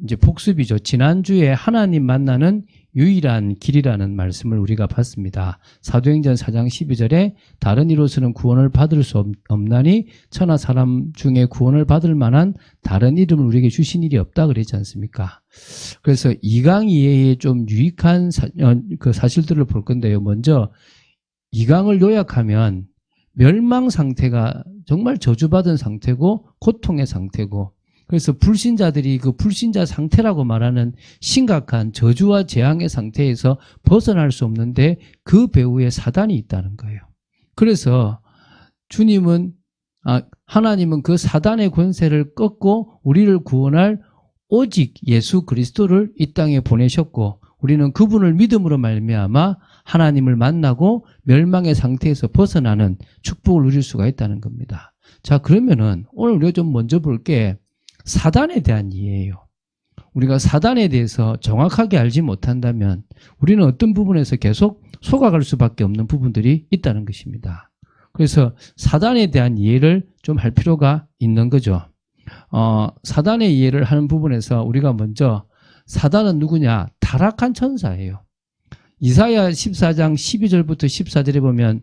이제 복습이죠. 지난주에 하나님 만나는 유일한 길이라는 말씀을 우리가 봤습니다. 사도행전 4장 12절에 다른 이로서는 구원을 받을 수 없나니 천하 사람 중에 구원을 받을 만한 다른 이름을 우리에게 주신 일이 없다 그랬지 않습니까? 그래서 이강이해에 좀 유익한 그 사실들을 볼 건데요. 먼저 이강을 요약하면 멸망 상태가 정말 저주받은 상태고 고통의 상태고, 그래서 불신자들이 그 불신자 상태라고 말하는 심각한 저주와 재앙의 상태에서 벗어날 수 없는데 그 배후에 사단이 있다는 거예요. 그래서 하나님은 그 사단의 권세를 꺾고 우리를 구원할 오직 예수 그리스도를 이 땅에 보내셨고, 우리는 그분을 믿음으로 말미암아 하나님을 만나고 멸망의 상태에서 벗어나는 축복을 누릴 수가 있다는 겁니다. 자, 그러면은 오늘 우리가 좀 먼저 볼 게 사단에 대한 이해예요. 우리가 사단에 대해서 정확하게 알지 못한다면 우리는 어떤 부분에서 계속 속아갈 수밖에 없는 부분들이 있다는 것입니다. 그래서 사단에 대한 이해를 좀 할 필요가 있는 거죠. 사단의 이해를 하는 부분에서 우리가 먼저 사단은 누구냐? 타락한 천사예요. 이사야 14장 12절부터 14절에 보면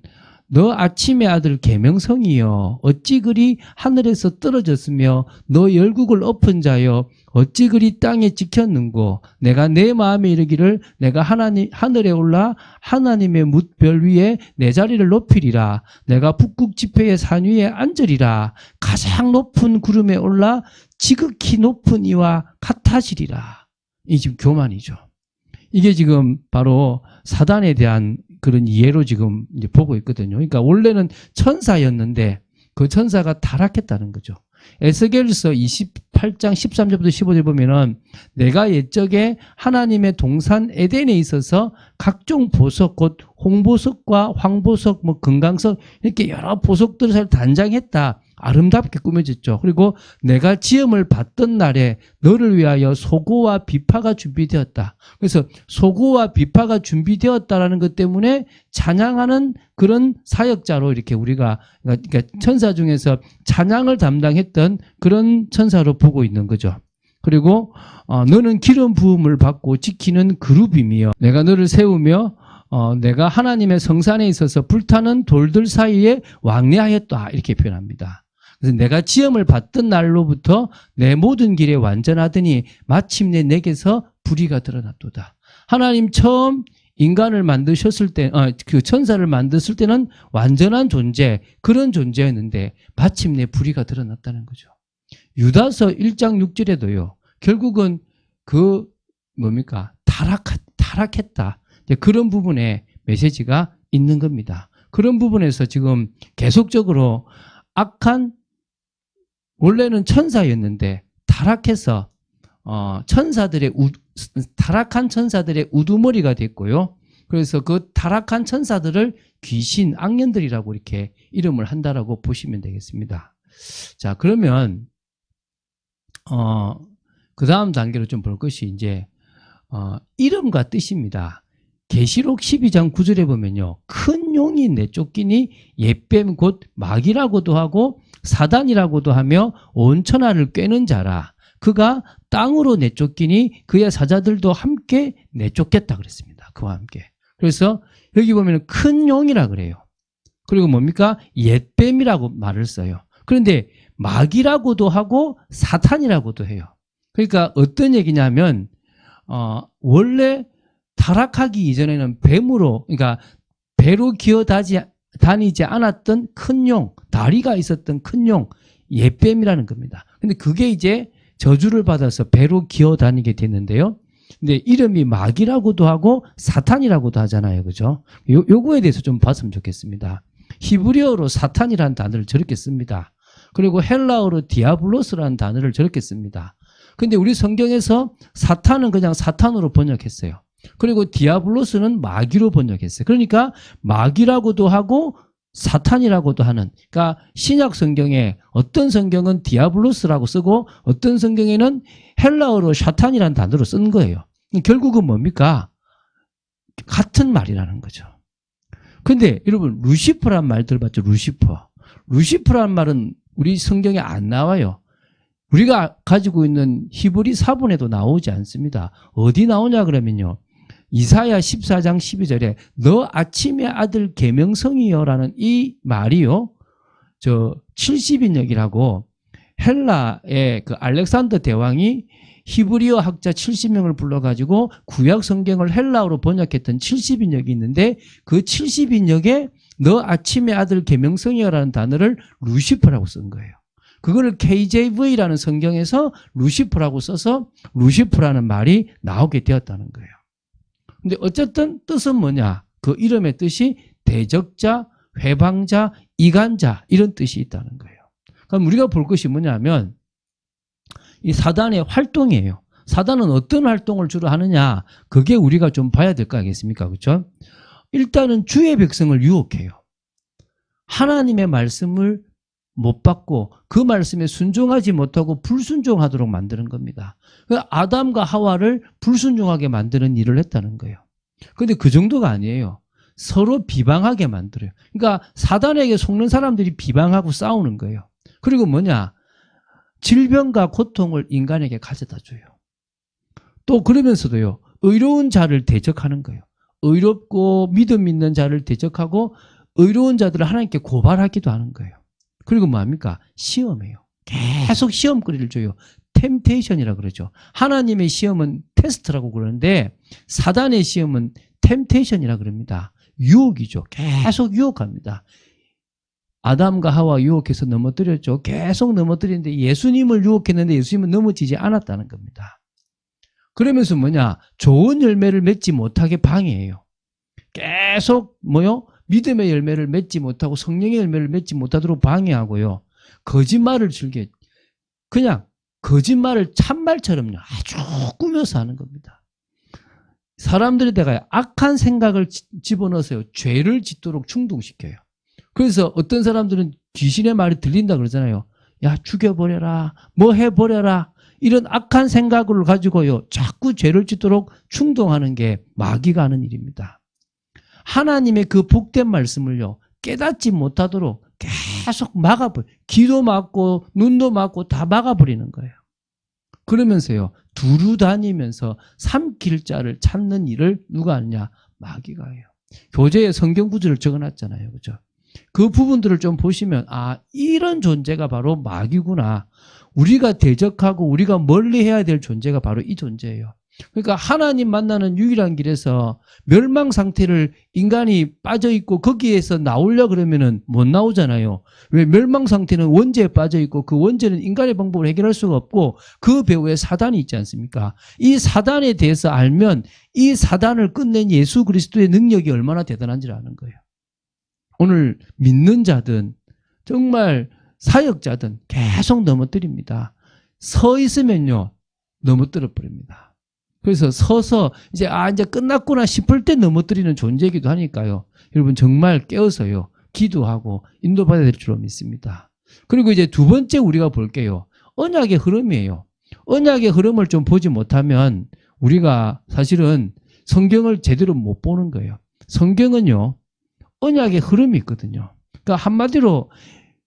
너 아침의 아들 계명성이여 어찌 그리 하늘에서 떨어졌으며 너 열국을 엎은 자여 어찌 그리 땅에 찍혔는고 내가 내 마음에 이르기를 내가 하늘에 올라 하나님의 뭇별 위에 내 자리를 높이리라. 내가 북극 지폐의 산 위에 앉으리라. 가장 높은 구름에 올라 지극히 높은 이와 같아지리라. 이 지금 교만이죠. 이게 지금 바로 사단에 대한 그런 이해로 지금 이제 보고 있거든요. 그러니까 원래는 천사였는데 그 천사가 타락했다는 거죠. 에스겔서 28장 13절부터 15절 보면은 내가 옛적에 하나님의 동산 에덴에 있어서 각종 보석 곧 홍보석과 황보석 뭐 금강석 이렇게 여러 보석들을 단장했다. 아름답게 꾸며졌죠. 그리고 내가 지음을 받던 날에 너를 위하여 소고와 비파가 준비되었다. 그래서 소고와 비파가 준비되었다라는 것 때문에 찬양하는 그런 사역자로 이렇게 우리가 그러니까 천사 중에서 찬양을 담당했던 그런 천사로 보고 있는 거죠. 그리고 너는 기름 부음을 받고 지키는 그룹이며 내가 너를 세우며 내가 하나님의 성산에 있어서 불타는 돌들 사이에 왕래하였다 이렇게 표현합니다. 그래서 내가 지음을 받던 날로부터 내 모든 길에 완전하더니 마침내 내게서 불의가 드러났도다. 하나님 처음 인간을 만드셨을 때, 그 천사를 만드실 때는 완전한 존재, 그런 존재였는데 마침내 불의가 드러났다는 거죠. 유다서 1장 6절에도요. 결국은 타락했다. 그런 부분에 메시지가 있는 겁니다. 그런 부분에서 지금 계속적으로 원래는 천사였는데 타락해서 타락한 천사들의 우두머리가 됐고요. 그래서 그 타락한 천사들을 귀신, 악년들이라고 이렇게 이름을 한다라고 보시면 되겠습니다. 자, 그러면 그 다음 단계로 좀 볼 것이 이제 이름과 뜻입니다. 계시록 12장 9절에 보면요. 큰 용이 내쫓기니 옛뱀 곧 마귀라고도 하고 사단이라고도 하며 온 천하를 꿰는 자라. 그가 땅으로 내쫓기니 그의 사자들도 함께 내쫓겠다 그랬습니다. 그와 함께. 그래서 여기 보면 큰 용이라 그래요. 그리고 뭡니까? 옛뱀이라고 말을 써요. 그런데 마귀라고도 하고 사탄이라고도 해요. 그러니까 어떤 얘기냐면 원래 타락하기 이전에는 그러니까 배로 기어다니지 않았던 큰 용, 다리가 있었던 큰 용, 옛뱀이라는 겁니다. 근데 그게 이제 저주를 받아서 배로 기어다니게 됐는데요. 근데 이름이 마귀라고도 하고 사탄이라고도 하잖아요. 그죠? 요거에 대해서 좀 봤으면 좋겠습니다. 히브리어로 사탄이라는 단어를 저렇게 씁니다. 그리고 헬라어로 디아블로스라는 단어를 저렇게 씁니다. 근데 우리 성경에서 사탄은 그냥 사탄으로 번역했어요. 그리고 디아블로스는 마귀로 번역했어요. 그러니까 마귀라고도 하고 사탄이라고도 하는, 그러니까 신약 성경에 어떤 성경은 디아블로스라고 쓰고 어떤 성경에는 헬라어로 사탄이라는 단어로 쓴 거예요. 결국은 뭡니까? 같은 말이라는 거죠. 근데 여러분 루시퍼란 말 들어봤죠? 루시퍼란 말은 우리 성경에 안 나와요. 우리가 가지고 있는 히브리 사본에도 나오지 않습니다. 어디 나오냐 그러면요. 이사야 14장 12절에 너 아침의 아들 계명성이여라는 이 말이요. 70인역이라고 헬라의 그 알렉산더 대왕이 히브리어 학자 70명을 불러가지고 구약 성경을 헬라어로 번역했던 70인역이 있는데 그 70인역에 너 아침의 아들 계명성이여라는 단어를 루시퍼라고 쓴 거예요. 그거를 KJV라는 성경에서 루시퍼라고 써서 루시퍼라는 말이 나오게 되었다는 거예요. 근데 어쨌든 뜻은 뭐냐? 그 이름의 뜻이 대적자, 회방자, 이간자 이런 뜻이 있다는 거예요. 그럼 우리가 볼 것이 뭐냐면 이 사단의 활동이에요. 사단은 어떤 활동을 주로 하느냐? 그게 우리가 좀 봐야 될 거 아니겠습니까? 그렇죠? 일단은 주의 백성을 유혹해요. 하나님의 말씀을 못 받고 그 말씀에 순종하지 못하고 불순종하도록 만드는 겁니다. 아담과 하와를 불순종하게 만드는 일을 했다는 거예요. 그런데 그 정도가 아니에요. 서로 비방하게 만들어요. 그러니까 사단에게 속는 사람들이 비방하고 싸우는 거예요. 그리고 뭐냐? 질병과 고통을 인간에게 가져다 줘요. 또 그러면서도요. 의로운 자를 대적하는 거예요. 의롭고 믿음 있는 자를 대적하고 의로운 자들을 하나님께 고발하기도 하는 거예요. 그리고 뭐합니까? 시험이에요. 계속 시험거리를 줘요. 템테이션이라고 그러죠. 하나님의 시험은 테스트라고 그러는데 사단의 시험은 템테이션이라고 그럽니다. 유혹이죠. 계속 유혹합니다. 아담과 하와 유혹해서 넘어뜨렸죠. 계속 넘어뜨리는데 예수님을 유혹했는데 예수님은 넘어지지 않았다는 겁니다. 그러면서 뭐냐? 좋은 열매를 맺지 못하게 방해해요. 계속 뭐요? 믿음의 열매를 맺지 못하고 성령의 열매를 맺지 못하도록 방해하고요. 거짓말을 즐겨 그냥 거짓말을 참말처럼요. 아주 꾸며서 하는 겁니다. 사람들에다가 악한 생각을 집어넣어서요. 죄를 짓도록 충동시켜요. 그래서 어떤 사람들은 귀신의 말이 들린다 그러잖아요. 야, 죽여버려라. 뭐 해버려라. 이런 악한 생각을 가지고요. 자꾸 죄를 짓도록 충동하는 게 마귀가 하는 일입니다. 하나님의 그 복된 말씀을요. 깨닫지 못하도록 계속 막아버려요. 귀도 막고 눈도 막고 다 막아버리는 거예요. 그러면서요. 두루 다니면서 삼킬 자를 찾는 일을 누가 하느냐? 마귀가 해요. 교재에 성경 구절을 적어놨잖아요. 그죠? 그 부분들을 좀 보시면 아, 이런 존재가 바로 마귀구나. 우리가 대적하고 우리가 멀리 해야 될 존재가 바로 이 존재예요. 그러니까 하나님 만나는 유일한 길에서 멸망 상태를 인간이 빠져있고 거기에서 나오려 그러면은 못 나오잖아요. 왜? 멸망 상태는 원죄에 빠져있고 그 원죄는 인간의 방법으로 해결할 수가 없고 그 배후에 사단이 있지 않습니까? 이 사단에 대해서 알면 이 사단을 끝낸 예수 그리스도의 능력이 얼마나 대단한지를 아는 거예요. 오늘 믿는 자든 정말 사역자든 계속 넘어뜨립니다. 서 있으면요 넘어뜨려 버립니다. 그래서 서서 이제 끝났구나 싶을 때 넘어뜨리는 존재이기도 하니까요. 여러분 정말 깨어서요 기도하고 인도받아야 될 줄로 믿습니다. 그리고 이제 두 번째 우리가 볼게요. 언약의 흐름이에요. 언약의 흐름을 좀 보지 못하면 우리가 사실은 성경을 제대로 못 보는 거예요. 성경은요 언약의 흐름이 있거든요. 그러니까 한마디로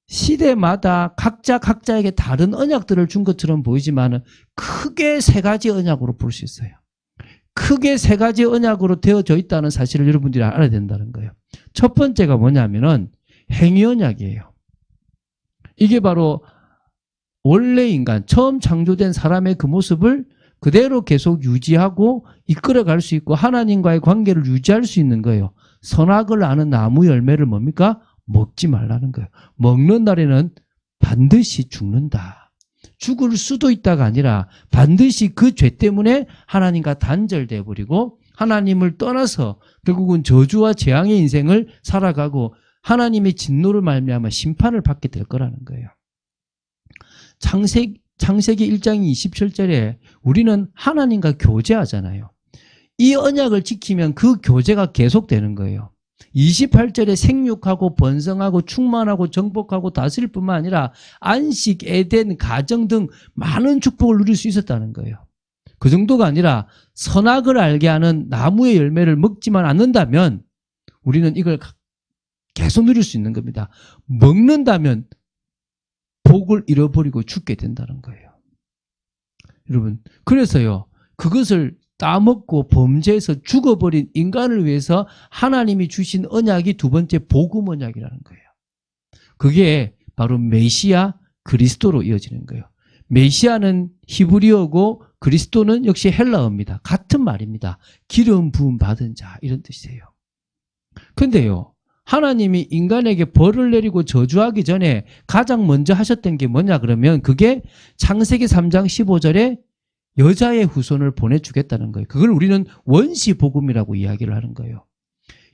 시대마다 각자에게 다른 언약들을 준 것처럼 보이지만 크게 세 가지 언약으로 볼 수 있어요. 크게 세 가지 언약으로 되어져 있다는 사실을 여러분들이 알아야 된다는 거예요. 첫 번째가 뭐냐면은 행위 언약이에요. 이게 바로 원래 인간, 처음 창조된 사람의 그 모습을 그대로 계속 유지하고 이끌어갈 수 있고 하나님과의 관계를 유지할 수 있는 거예요. 선악을 아는 나무 열매를 뭡니까? 먹지 말라는 거예요. 먹는 날에는 반드시 죽는다. 죽을 수도 있다가 아니라 반드시 그 죄 때문에 하나님과 단절돼 버리고 하나님을 떠나서 결국은 저주와 재앙의 인생을 살아가고 하나님의 진노를 말미암아 심판을 받게 될 거라는 거예요. 창세기 1장 27절에 우리는 하나님과 교제하잖아요. 이 언약을 지키면 그 교제가 계속되는 거예요. 28절에 생육하고 번성하고 충만하고 정복하고 다스릴 뿐만 아니라 안식, 에덴, 가정 등 많은 축복을 누릴 수 있었다는 거예요. 그 정도가 아니라 선악을 알게 하는 나무의 열매를 먹지만 않는다면 우리는 이걸 계속 누릴 수 있는 겁니다. 먹는다면 복을 잃어버리고 죽게 된다는 거예요. 여러분, 그래서요, 그것을 따먹고 범죄해서 죽어버린 인간을 위해서 하나님이 주신 언약이 두 번째 복음 언약이라는 거예요. 그게 바로 메시아 그리스도로 이어지는 거예요. 메시아는 히브리어고 그리스도는 역시 헬라어입니다. 같은 말입니다. 기름 부음 받은 자, 이런 뜻이에요. 근데요, 하나님이 인간에게 벌을 내리고 저주하기 전에 가장 먼저 하셨던 게 뭐냐 그러면 그게 창세기 3장 15절에 여자의 후손을 보내주겠다는 거예요. 그걸 우리는 원시 복음이라고 이야기를 하는 거예요.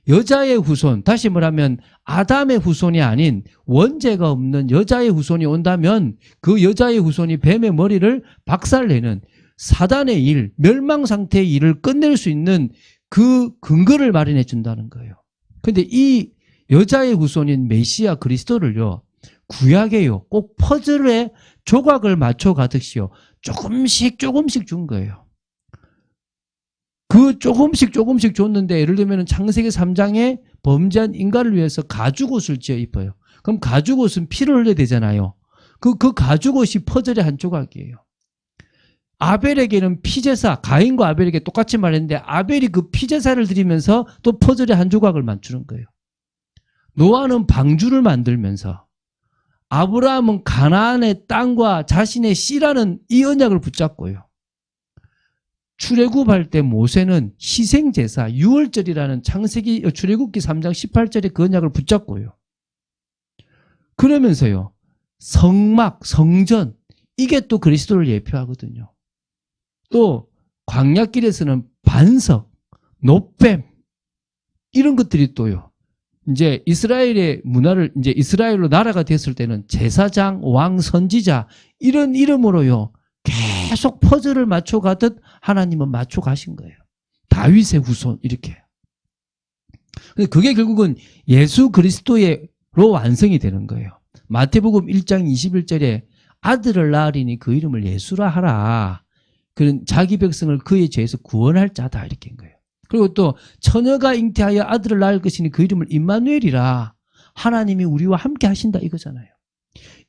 여자의 후손, 다시 말하면 아담의 후손이 아닌 원죄가 없는 여자의 후손이 온다면 그 여자의 후손이 뱀의 머리를 박살내는 사단의 일, 멸망 상태의 일을 끝낼 수 있는 그 근거를 마련해 준다는 거예요. 근데 이 여자의 후손인 메시아 그리스도를요, 구약에요, 꼭 퍼즐에 조각을 맞춰 가듯이요, 조금씩 준 거예요. 그 조금씩 줬는데, 예를 들면 창세기 3장에 범죄한 인간을 위해서 가죽옷을 지어 입어요. 그럼 가죽옷은 피를 흘려야 되잖아요. 그 가죽옷이 퍼즐의 한 조각이에요. 아벨에게는 피제사, 가인과 아벨에게 똑같이 말했는데 아벨이 그 피제사를 드리면서 또 퍼즐의 한 조각을 맞추는 거예요. 노아는 방주를 만들면서 아브라함은 가나안의 땅과 자신의 씨라는 이 언약을 붙잡고요. 출애굽할 때 모세는 희생제사, 유월절이라는 출애굽기 3장 18절에 그 언약을 붙잡고요. 그러면서요, 성막, 성전, 이게 또 그리스도를 예표하거든요. 또 광야길에서는 반석, 노뱀, 이런 것들이 또요, 이제 이스라엘의 문화를, 이제 이스라엘로 나라가 됐을 때는 제사장, 왕, 선지자, 이런 이름으로요, 계속 퍼즐을 맞춰가듯 하나님은 맞춰가신 거예요. 다윗의 후손, 이렇게. 그게 결국은 예수 그리스도로 완성이 되는 거예요. 마태복음 1장 21절에 아들을 낳으리니 그 이름을 예수라 하라. 그런 자기 백성을 그의 죄에서 구원할 자다, 이렇게 한 거예요. 그리고 또 처녀가 잉태하여 아들을 낳을 것이니 그 이름을 임마누엘이라. 하나님이 우리와 함께 하신다, 이거잖아요.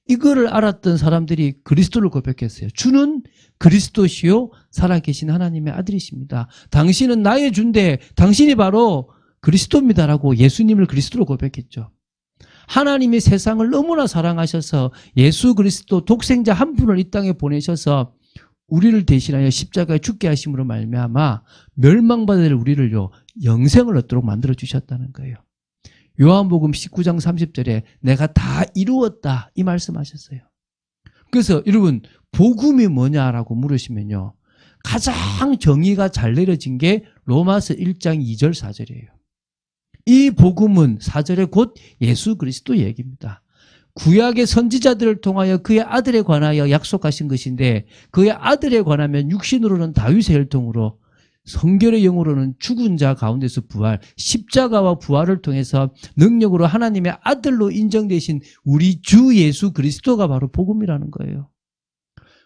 이거를 알았던 사람들이 그리스도를 고백했어요. 주는 그리스도시요 살아계신 하나님의 아들이십니다. 당신은 나의 주인데 당신이 바로 그리스도입니다라고 예수님을 그리스도로 고백했죠. 하나님이 세상을 너무나 사랑하셔서 예수 그리스도 독생자 한 분을 이 땅에 보내셔서 우리를 대신하여 십자가에 죽게 하심으로 말미암아 멸망받을 우리를요, 영생을 얻도록 만들어 주셨다는 거예요. 요한복음 19장 30절에 내가 다 이루었다, 이 말씀하셨어요. 그래서 여러분, 복음이 뭐냐라고 물으시면요, 가장 정의가 잘 내려진 게 로마서 1장 2절 4절이에요. 이 복음은 4절에 곧 예수 그리스도 얘기입니다. 구약의 선지자들을 통하여 그의 아들에 관하여 약속하신 것인데, 그의 아들에 관하면 육신으로는 다윗의 혈통으로, 성결의 영으로는 죽은 자 가운데서 부활, 십자가와 부활을 통해서 능력으로 하나님의 아들로 인정되신 우리 주 예수 그리스도가 바로 복음이라는 거예요.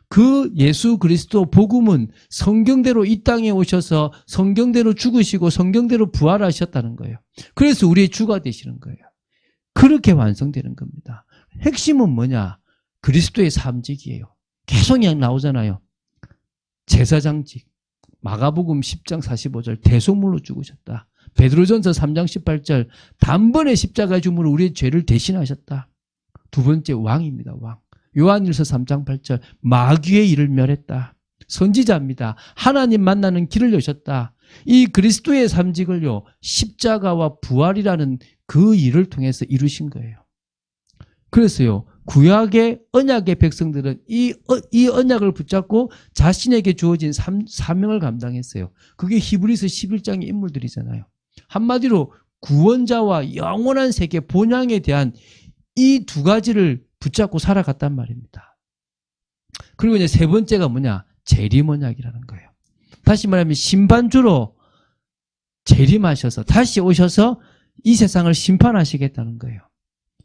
그 예수 그리스도 복음은 성경대로 이 땅에 오셔서 성경대로 죽으시고 성경대로 부활하셨다는 거예요. 그래서 우리의 주가 되시는 거예요. 그렇게 완성되는 겁니다. 핵심은 뭐냐? 그리스도의 삼직이에요. 계속 나오잖아요. 제사장직, 마가복음 10장 45절 대속물로 죽으셨다. 베드로전서 3장 18절 단번에 십자가에 죽음으로 우리의 죄를 대신하셨다. 두 번째, 왕입니다. 왕. 요한일서 3장 8절 마귀의 일을 멸했다. 선지자입니다. 하나님 만나는 길을 여셨다. 이 그리스도의 삼직을요, 십자가와 부활이라는 그 일을 통해서 이루신 거예요. 그래서요, 구약의 언약의 백성들은 이 언약을 붙잡고 자신에게 주어진 사명을 감당했어요. 그게 히브리서 11장의 인물들이잖아요. 한마디로 구원자와 영원한 세계 본향에 대한 이 두 가지를 붙잡고 살아갔단 말입니다. 그리고 이제 세 번째가 뭐냐? 재림 언약이라는 거예요. 다시 말하면 심판주로 재림하셔서 다시 오셔서 이 세상을 심판하시겠다는 거예요.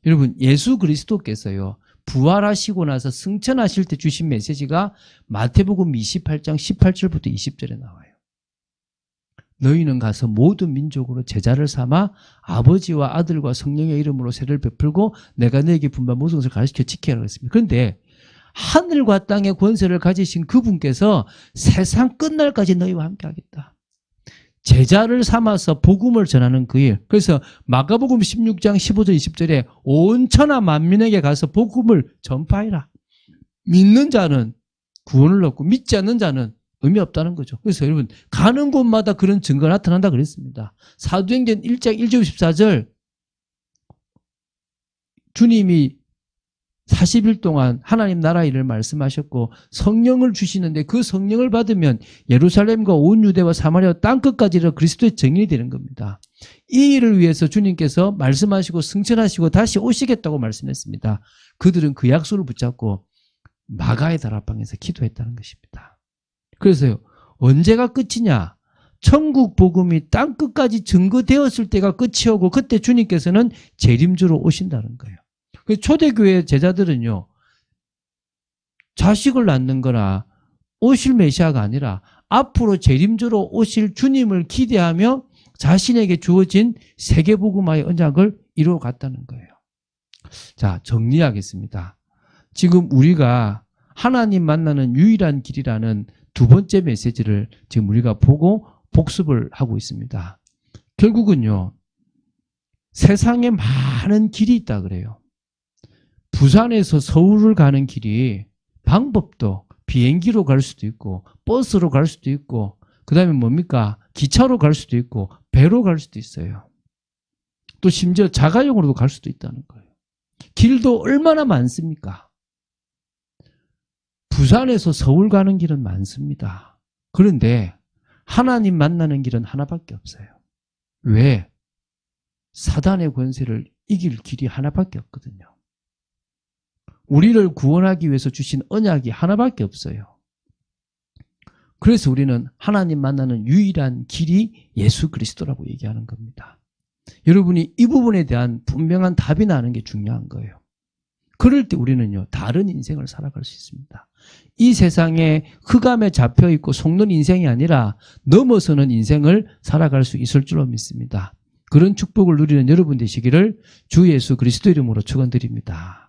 여러분, 예수 그리스도께서요, 부활하시고 나서 승천하실 때 주신 메시지가 마태복음 28장 18절부터 20절에 나와요. 너희는 가서 모든 민족으로 제자를 삼아 아버지와 아들과 성령의 이름으로 세례를 베풀고 내가 너에게 분부한 모든 것을 가르쳐 지키라 그랬습니다. 그런데 하늘과 땅의 권세를 가지신 그분께서 세상 끝날까지 너희와 함께 하겠다. 제자를 삼아서 복음을 전하는 그 일. 그래서 마가복음 16장 15절 20절에 온 천하 만민에게 가서 복음을 전파하라. 믿는 자는 구원을 얻고 믿지 않는 자는 의미 없다는 거죠. 그래서 여러분 가는 곳마다 그런 증거가 나타난다 그랬습니다. 사도행전 1장 1절 14절 주님이 40일 동안 하나님 나라 일을 말씀하셨고 성령을 주시는데 그 성령을 받으면 예루살렘과 온 유대와 사마리아 땅끝까지 그리스도의 증인이 되는 겁니다. 이 일을 위해서 주님께서 말씀하시고 승천하시고 다시 오시겠다고 말씀했습니다. 그들은 그 약속을 붙잡고 마가의 다락방에서 기도했다는 것입니다. 그래서요, 언제가 끝이냐? 천국 복음이 땅끝까지 증거되었을 때가 끝이 오고 그때 주님께서는 재림주로 오신다는 거예요. 초대교회 제자들은요, 자식을 낳는 거나 오실 메시아가 아니라 앞으로 재림주로 오실 주님을 기대하며 자신에게 주어진 세계복음화의 언약을 이루어갔다는 거예요. 자, 정리하겠습니다. 지금 우리가 하나님 만나는 유일한 길이라는 두 번째 메시지를 지금 우리가 보고 복습을 하고 있습니다. 결국은요, 세상에 많은 길이 있다 그래요. 부산에서 서울을 가는 길이 방법도 비행기로 갈 수도 있고 버스로 갈 수도 있고 그 다음에 뭡니까? 기차로 갈 수도 있고 배로 갈 수도 있어요. 또 심지어 자가용으로도 갈 수도 있다는 거예요. 길도 얼마나 많습니까? 부산에서 서울 가는 길은 많습니다. 그런데 하나님 만나는 길은 하나밖에 없어요. 왜? 사단의 권세를 이길 길이 하나밖에 없거든요. 우리를 구원하기 위해서 주신 언약이 하나밖에 없어요. 그래서 우리는 하나님 만나는 유일한 길이 예수 그리스도라고 얘기하는 겁니다. 여러분이 이 부분에 대한 분명한 답이 나는 게 중요한 거예요. 그럴 때 우리는요, 다른 인생을 살아갈 수 있습니다. 이 세상에 흑암에 잡혀있고 속는 인생이 아니라 넘어서는 인생을 살아갈 수 있을 줄로 믿습니다. 그런 축복을 누리는 여러분 되시기를 주 예수 그리스도 이름으로 축원드립니다.